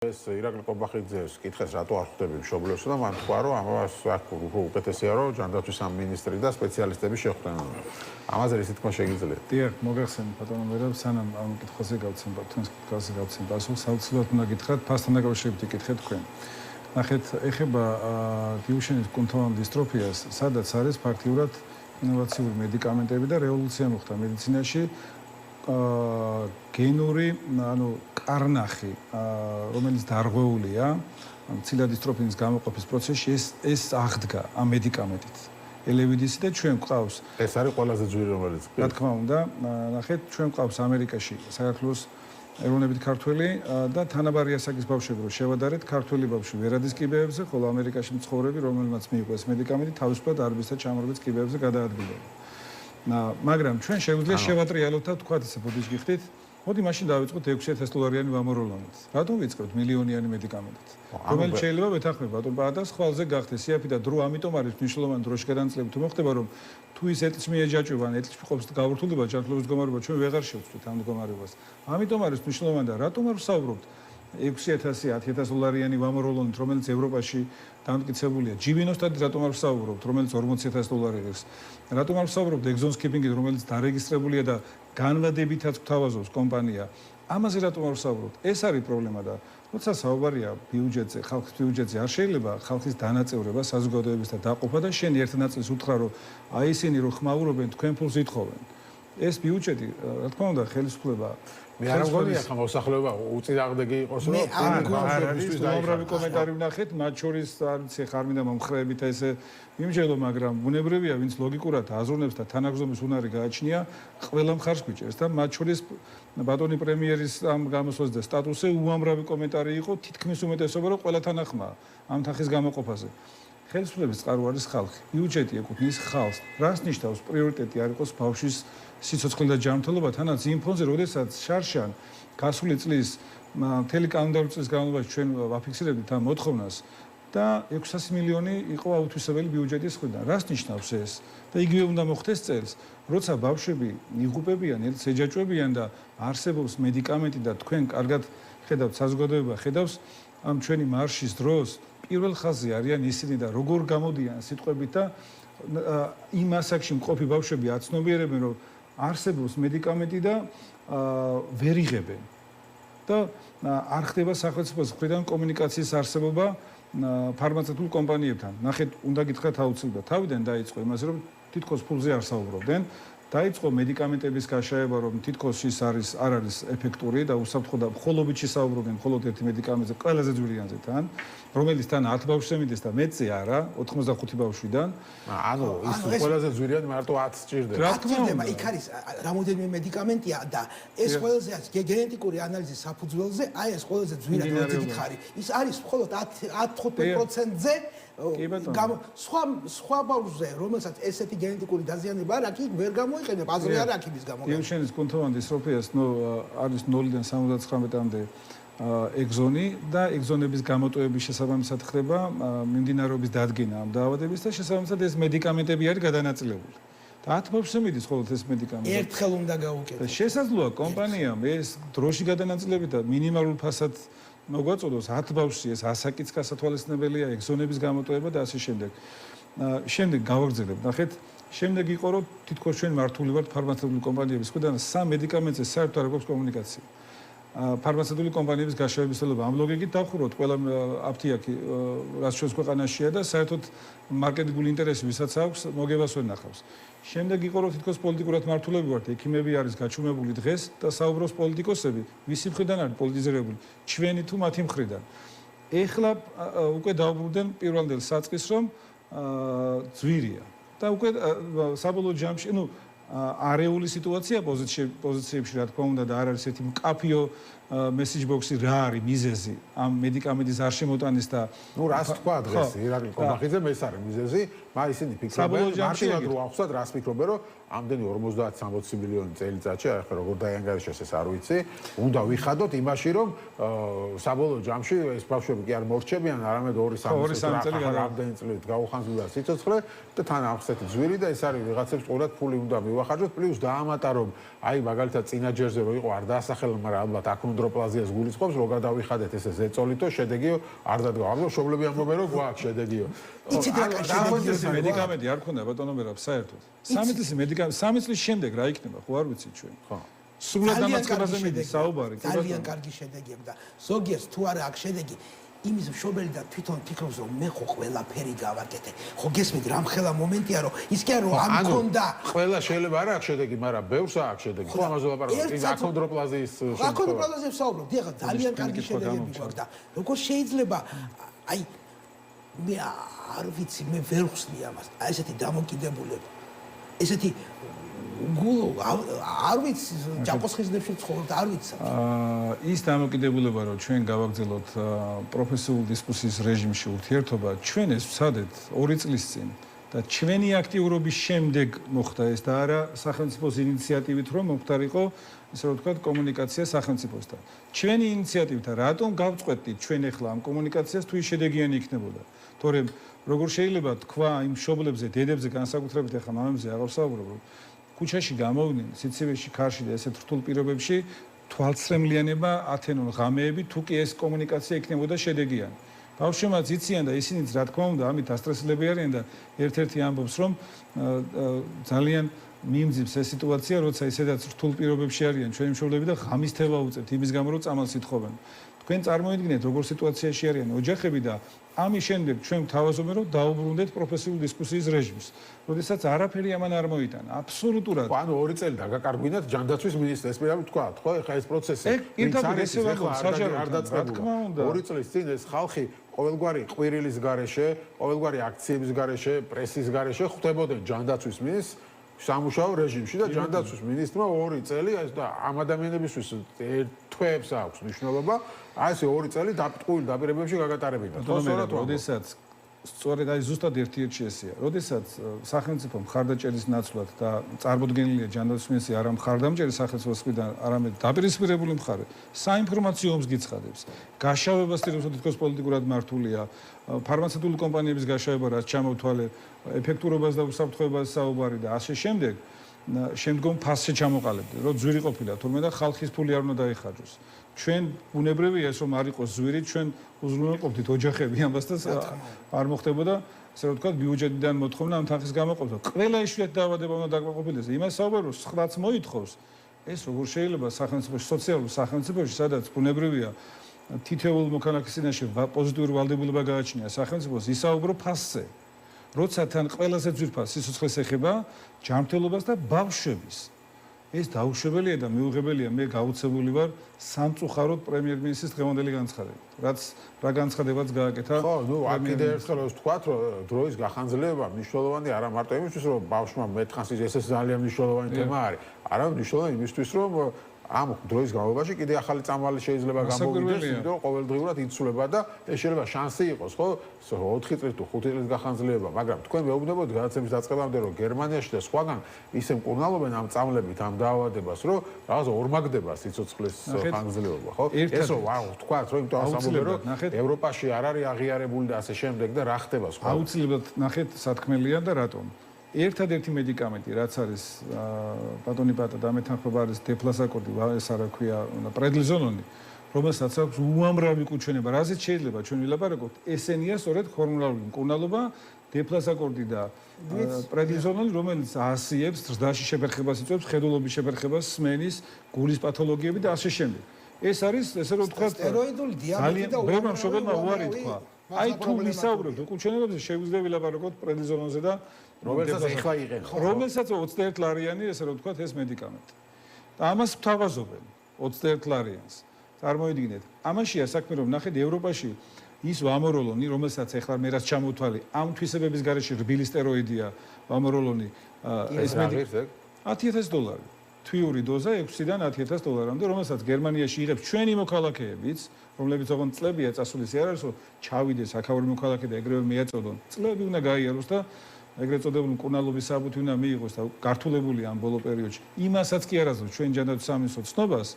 ეს ირაკლი ყობახიძეს კითხეს რატო არ ხვდები მშობლებს და მან თქვა რომ ამას აქ უკეთესია რომ ჯანდაცვის სამინისტრი და სპეციალისტები შეხვდნენ. ამაზე ისე თქვა შეგიძლიათ. დიახ, მოგახსენებთ ბატონო მერაბ, სანამ ამ კითხვაზე გავცემ, თქვენს კითხვაზე გავცემ პასუხს, საოცრად უნდა გითხრათ, ფასთან დაკავშირებით იკითხეთ თქვენ. ნახეთ, ეხება დიუშენის კუნთოვან დისტროფიას, სადაც არის ფაქტიურად ინოვაციური მედიკამენტები და რევოლუცია მოხდა მედიცინაში. გენური, კარნახი, რომელიც დარღვეულია, ცილადისტროფინის გამოყოფის პროცესში ეს აღდგა ამ მედიკამენტით. ელევიდისი და ჩვენ გვყავს. ეს არის ყველაზე ძვირი რომელიც. რა თქმა უნდა, ნახეთ, ჩვენ გვყავს ამერიკაში საქართველოს ეროვნებით ქართველი და თანაბარი ასაკის ბავშვები რო შევადარეთ, ქართველი ბავშვი ვერადის კიბეებზე, ხოლო ამერიკაში მცხოვრები, რომელმაც მიიღო ეს მედიკამენტი, თავისუფლად არბის და ჩამრბის კიბეებზე გადაადგილდება. მაგრამ ჩვენ შეგვიძლია შევატრიალოთ და თქვათ ისე ბოდიშ გიხდით, მოდი მაშინ დავიწყოთ $6,000 ვამოროლონით. რატომ ვიწყებთ მილიონიანი მედიკამენტით? რომელიც შეიძლება ვეთანხმება, ბატონ ბადას ხვალზე გახდეს იაფი და დრო, ამიტომ არის მნიშვნელოვანი დროში გადანაწილება. თუ მოხდება რომ თუ ის ეთლს მიეჯაჭვება, ან ეთლში ყოფს გავურთულება, ჯანმრთელობის მდგომარეობა ჩვენ ვეღარ შევწვით ამ მდგომარეობას. ამიტომ არის მნიშვნელოვანი და რატომ არ ვსაუბრობთ $6,000-10,000 ვამოროლონით, რომელიც ევროპაში დამტკიცებულია. ჯიბინოსტატი რატომ არ ვსაუბრობთ, რომელიც $40,000 ღირს. რატომ არ ვსაუბრობთ ეგზონ სკიპინგით, რომელიც დარეგისტრებულია და განვადებითაც გვთავაზობს კომპანია. ამაზე რატომ არ ვსაუბრობთ? ეს არის პრობლემა და როცა საუბარია ბიუჯეტზე, ხალხის ბიუჯეტზე, არ შეიძლება ხალხის დანაწევრება, საზოგადოების და დაყოფა და შენ ერთ ნაწილს უთხრა რომ აი ისინი რო ხმაურობენ, თქვენ ფულს ითხოვენ. ეს ბიუჯეტი, რა თქმა უნდა, ხელისუფლება მე არ მგონია ხა მოსახლეობა უწინააღმდეგე იყოს რომ ბავშვებისთვის უამრავი კომენტარი ვნახეთ, მათ შორის არც ხარ მინდა მომხრეებით ესე მიმჯელო, მაგრამ ბუნებრივია, ვინც ლოგიკურად აზროვნებს და თანაგზომის უნარი გააჩნია, ყველა მხარს გვიჭერს და მათ შორის ბატონი პრემიერის ამ გამოსვლაზე და სტატუსზე უამრავი კომენტარი იყო, თითქმის უმეტესობა რომ ყველა თანახმაა ამ თანხის გამოყოფაზე. ხელისუფლების წყარო არის ხალხი. ბიუჯეტი ეკუთვნის ხალხს. რას ნიშნავს პრიორიტეტი არ იყოს ბავშვის სიცოცხლე და ჯანმრთელობა, თანაც იმ ფონზე, როდესაც შარშან გასული წლის მთელი კალენდარული წლის განმავლობაში ჩვენ ვაფიქსირებდით ამ მოთხოვნას და 600 მილიონი იყო აუთვისებელი ბიუჯეტის მხრიდან. რას ნიშნავს ეს? და იგივე უნდა მოხდეს წელს, როცა ბავშვები იღუპებიან, ერთს ეჯაჭვებიან და არსებობს მედიკამენტი და თქვენ კარგად ხედავთ, საზოგადოება ხედავს ამ ჩვენი მარშის დროს პირველ ხაზზე არიან ისინი და როგორ გამოდიან სიტყვებით და იმ ასაკში მყოფი ბავშვები აცნობიერებენ რომ არსებობს მედიკამენტი და ვერ იღებენ და არ ხდება სახელმწიფოს მხრიდან კომუნიკაციის არსებობა ფარმაცევტულ კომპანიებთან. ნახეთ, უნდა გითხრათ აუცილებლად, თავიდან დაიწყო იმაზე რომ თითქოს ფულზე არ საუბრობდნენ. დაიწყო მედიკამენტების გაშაება, რომ თითქოს ის არ არის ეფექტური და უსაფრთხო და მხოლობითში საუბრობენ მხოლოდ ერთი მედიკამენტზე, ყველაზე ძვირიანზე თან, რომელიც თან 10 ბავშვს ემიდეს და მეწე არა, 85 ბავშვიდან. ანუ ის ყველაზე ძვირიანი მარტო 10 სჭირდება. რა თქმა უნდა, იქ არის რამოდენიმე მედიკამენტია და ეს ყველაზე გენეტიკური ანალიზის საფუძველზე, აი ეს ყველაზე ძვირად გითხარი. ის არის მხოლოდ 10-15%-ზე სხვა ბავშვზე, რომელსაც ესეთი გენეტიკური დაზიანება არ აქვს, ვერ გამოიყენებ, აზრი არ აქვს იმის გამო. დიუშენის კუნთოვან დისტროფიას არის 0-დან 79-მდე ეგზონი და ეგზონების გამოტოვების შესაბამისად ხდება მიმდინარეობის დადგენა ამ დაავადების და შესაბამისად ეს მედიკამენტები არის გადანაწილებული. და 10 ბავშვს ემიდის მხოლოდ ეს მედიკამენტი. ერთხელ უნდა გაუკეთოს. შესაძლოა კომპანიამ ეს დროში გადანაწილებით და მინიმალურ ფასად მოგვაწოდოს 10 ბავშვი ეს ასაკიც გასათვალისწინებელია, ეგზონების გამოტოვება და ასე შემდეგ. შემდეგ გავაგრძელებთ, ნახეთ, შემდეგ იყო რომ თითქოს ჩვენ მართული ვართ ფარმაცევტული კომპანიების მხრიდან სამ მედიკამენტზე საერთოდ არ გვაქვს კომუნიკაცია. ფარმაცევტული კომპანიების გაშავების ცდელობა ამ ლოგიკით დავხუროთ ყველა აფთიაქი რაც ჩვენს ქვეყანაშია და საერთოდ მარკეტინგული ინტერესი ვისაც აქვს მოგებას ვერ ნახავს. შემდეგ იყო რომ თითქოს პოლიტიკურად მართულები ვართ, ექიმები არის გაჩუმებული დღეს და საუბრობს პოლიტიკოსები, ვისი მხრიდან არის პოლიტიზირებული, ჩვენი თუ მათი მხრიდან. ეხლა უკვე დაუბრუნდნენ პირველდელ საწყის რომ ძვირია და უკვე საბოლოო ჯამში, არეული სიტუაცია პოზიციებში რა თქმა უნდა და არ არის ერთი მკაფიო message box-ი რა არის მიზეზი ამ მედიკამენტის არ შემოტანის და რას თქვა დღეს ირაკლი ყობახიძემ ეს არის მიზეზი, მაგრამ ისინი ფიქრობენ მარტივად რო ახსნათ, რას ფიქრობენ რომ ამდენი 50-60 მილიონი წელიწადში, ახლა როგორ დაიანგარიშეს ეს არ ვიცი, უნდა ვიხადოთ იმაში რომ საბოლოო ჯამში ეს ბავშვები კი არ მორჩებიან, არამედ 2-3 წელი რამდენი წლით გაუხანძულა სიცოცხლე და თან ახსეთი ძვირი და ეს არის ვიღაცებს ყურად ფული უნდა მივახარჯოთ, პლუს დაამატა რომ აი მაგალითად წინა ჯერზე რო იყო არ დაასახელა, მაგრამ ალბათ აქ უნდა აკონდროპლაზიას გულისხმობს, რომ გადავიხადეთ ესე ზეწოლითო, შედეგიო არ დადგა. ამიტომ მშობლები ამბობენ, რომ გვაქვს შედეგიო. სამი მედიკამენტი არ ქონდა ბატონო მერაბ საერთოდ. 3 წლის მედიკამენტი 3 წლის შემდეგ რა იქნება, ხო არ ვიცით ჩვენ. ხო. სრულად დამაწყებაზე მიდის საუბარი. ძალიან კარგი შედეგია და ზოგიერთს თუ არა აქვს შედეგი იმის მშობელი და თვითონ ფიქრობს რომ მე ხო ყველაფერი გავაკეთე. ხო გესმით რამ ხელა მომენტია რომ ის კი არა რომ ამ ქონდა. ყველა შეიძლება არ აქვს შედეგი, მაგრამ ბევრს აქვს შედეგი. ხო ამაზე ვაპარაკობ. ის აკონდროპლაზიის აკონდროპლაზიას ვსაუბრობ. დიახ, ძალიან კარგი შედეგები გვაქვს და როგორ შეიძლება აი მე არ ვიცი, მე ვერ ხსნი ამას. აი ესეთი დამოკიდებულება. ესეთი გულ არ ვიცი ჯაკოსხიზნებში ცხოვრობ არ ვიცი ის დამოკიდებულება რომ ჩვენ გავაგრძელოთ პროფესიულ დისკუსიის რეჟიმში ურთიერთობა ჩვენ ეს ვცადეთ 2 წლის წინ და ჩვენი აქტიურობის შემდეგ მოხდა ეს და არა სახელმწიფოს ინიციატივით რომ მომხდარიყო ესე რომ ვთქვათ კომუნიკაცია სახელმწიფოსთან ჩვენი ინიციატივით რატომ გავწყვეტით ჩვენ ახლა ამ კომუნიკაციას თუ ის შედეგიანი იქნებოდა თორემ როგორ შეიძლება თქვა იმ მშობლებზე დედებზე განსაკუთრებით ახლა მამებზე აღარ ვსაუბრობ ქუჩაში გამოვიდნენ სიცივეში ქარში და ესეთ რთულ პირობებში თვალწრემლიანება ათენონ ღამეები თუ კი ეს კომუნიკაცია იქნებოდა შედეგიანი. ბავშვებმაც იციან და ისინიც რა თქმა უნდა ამით ასტრესლები არიან და ერთ-ერთი ამბობს რომ ძალიან მიმძიმს ეს სიტუაცია როცა ისედაც რთულ პირობებში არიან ჩვენი მშობლები და ღამის თევა უწევთ იმის გამო რომ წამალს ითხოვენ. თქვენ წარმოიდგინეთ როგორ სიტუაციაში არიან ოჯახები და ამის შემდეგ ჩვენ გვთავაზობენ რომ დაუბრუნდეთ პროფესიულ დისკუსიის რეჟიმს. როდესაც არაფერი ამან არ მოიტანა. აბსოლუტურად. ანუ 2 წელი დაგაკარგვინათ ჯანდაცვის მინისტრს პირამით თქვა, ხო, ეხლა ეს პროცესი არ დაწყებულა. 2 წლის წინ ეს ხალხი ყოველგვარი ყვირილის გარეშე, ყოველგვარი აქციების გარეშე, პრესის გარეშე ხვდებოდნენ ჯანდაცვის მინისტრს სამუშაო რეჟიმში და ჯანდაცვის მინისტრმა 2 წელი ეს და ამ ადამიანებისთვის თვეებს აქვს მნიშვნელობა, აი ესე 2 წელი დაპტყუილ დაპირებებში გაგატარებინა. როდესაც სწორედ აი ზუსტად ერთი ერთშესია. როდესაც სახელმწიფო მხარდაჭერის ნაცვლად და წარმოდგენილია ჯანდაცვის მინისტრი არა მხარდამჭერი სახელმწიფოს მხრიდან, არამედ დაპირისპირებული მხარე, საინფორმაციო ომს გიცხადებს. გაშავებას თვითონ თითქოს პოლიტიკურად მართულია, ფარმაცევტული კომპანიების გაშავება რაც ჩამოვთვალე, ეფექტურობას და უსაფრთხოებას საუბარი და ასე შემდეგ. შემდგომ ფასზე ჩამოყალიბდა, რომ ძვირი ყოფილა თურმე და ხალხის ფული არ უნდა დაიხარჯოს. ჩვენ ბუნებრივია ეს რომ არ იყოს ძვირი, ჩვენ უზრუნველყოფდით ოჯახები ამასთან არ მოხდებოდა, ასე რომ ვთქვათ, ბიუჯეტიდან მოთხოვნა ამ თანხის გამოყოფა. ყველა იშვიათი დაავადება უნდა დაკმაყოფილდეს. იმას საუბარ რომ 9-ს მოითხოვს, ეს როგორ შეიძლება სახელმწიფოში, სოციალურ სახელმწიფოში, სადაც ბუნებრივია თითოეულ მოქალაქის წინაშე პოზიტიური ვალდებულება გააჩნია სახელმწიფოს, ისაუბრო ფასზე. როცა თან ყველაზე ძვირფას სიცოცხლეს ეხება ჯანმრთელობას და ბავშვების. ეს დაუშვებელია და მიუღებელია მე გაუცებული ვარ სამწუხაროდ პრემიერ-მინისტრის დღევანდელი განცხადებით. რაც რა განცხადებაც გააკეთა. ხო, ნუ აქ კიდე ერთხელ ვთქვათ, რომ დროის გახანძლება მნიშვნელოვანი არა მარტო იმისთვის, რომ ბავშვმა მეთხანს ეს ძალიან მნიშვნელოვანი თემა არის. არამედ მნიშვნელოვანი იმისთვის, რომ ამ დროის განმავლობაში კიდე ახალი წამალი შეიძლება გამოვიდეს, იმიტომ რომ ყოველდღიურად იცვლება და ეს შეიძლება შანსი იყოს, ხო? 4 წლის თუ 5 წლის გახანძლება, მაგრამ თქვენ მეუბნებოდით გადაცემის დაწყებამდე, რომ გერმანიაში და სხვაგან ისე მკურნალობენ ამ წამლებით ამ დაავადებას, რომ რაღაცა ორმაგდება სიცოცხლის ხანგრძლივობა, ხო? ეს რომ ვთქვათ, რომ იმიტომ ასამბლე რომ ევროპაში არ არის აღიარებული და ასე შემდეგ და რა ხდება სხვა? აუცილებლად ნახეთ სათქმელია და რატომ? ერთადერთი მედიკამენტი, რაც არის ბატონი პატა და მეთანხმება არის დეფლასაკორდი, ეს არა ქვია, პრედნიზოლონი, რომელსაც აქვს უამრავი კუჩვენება. რაზეც შეიძლება ჩვენ ვილაპარაკოთ, ესენია სწორედ ჰორმონალური მკურნალობა, დეფლასაკორდი და პრედნიზოლონი, რომელიც ასიებს, ზრდაში შეფერხებას იწვევს, ხედულობის შეფერხებას, სმენის, გულის პათოლოგიები და ასე შემდეგ. ეს არის, ესე რომ ვთქვათ, სტეროიდული დიაბეტი და ბევრმა მშობელმა უარი თქვა. აი თუ ვისაუბრებთ კუჩვენებებზე, შეგვიძლია ვილაპარაკოთ პრედნიზოლონზე და რომელსაც ეხლა იყენ. რომელსაც 21 ლარიანი, ესე რომ ვთქვათ, ეს მედიკამენტი. და ამას ვთავაზობენ 21 ლარიანს. წარმოიდგინეთ, ამაშია საქმე, რომ ნახეთ ევროპაში ის ვამოროლონი, რომელსაც ეხლა მე რაც ჩამოვთვალე, ამ თვისებების გარეშე რბილი სტეროიდია ვამოროლონი, ეს მედიკამენტი $10,000. თვიური დოზა 6-დან $10,000-მდე, რომელსაც გერმანიაში იღებს ჩვენი მოქალაქეებიც, რომლებიც ოღონდ წლებია წასულის არ არის, რომ ჩავიდეს აქაური მოქალაქე და ეგრევე მიაწოდონ. წლები უნდა გაიაროს და ეგრეთ წოდებული მკურნალობის საბუთი უნდა მიიღოს და გართულებული ამ ბოლო პერიოდში. იმასაც კი არასდროს ჩვენ ჯანდაცვის სამინისტროს ცნობას,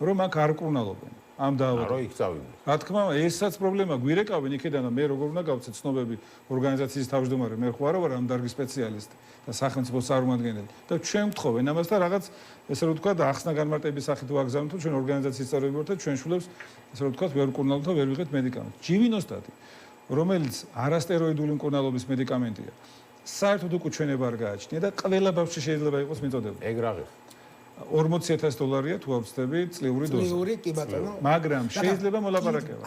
რომ აქ არ მკურნალობენ. ამ დაავადებას. რო იქ წავიდნენ. რა თქმა უნდა, ესაც პრობლემა გვირეკავენ იქიდან და მე როგორ უნდა გავცე ცნობები ორგანიზაციის თავმჯდომარე, მე ხო არა ვარ ამ დარგის სპეციალისტი და სახელმწიფოს წარმომადგენელი და ჩვენ ვთხოვენ ამას და რაღაც ესე რომ ვთქვა ახსნა განმარტების სახით ვაგზავნოთ, თუ ჩვენ ორგანიზაციის წევრები ვართ და ჩვენ შულებს ესე რომ ვთქვა ვერ ვკურნალობთ და ვერ ვიღეთ მედიკამენტს. ჯივინოსტატი, რომელიც არასტეროიდული მკურნალობის მედიკამენტია, საერთოდ უკვე ჩვენება არ გააჩნია და ყველა ბავშვი შეიძლება იყოს მიწოდებული. ეგ რა ღირს? $40,000 თუ ავწდები წლიური დოზა. წლიური კი ბატონო. მაგრამ შეიძლება მოლაპარაკება.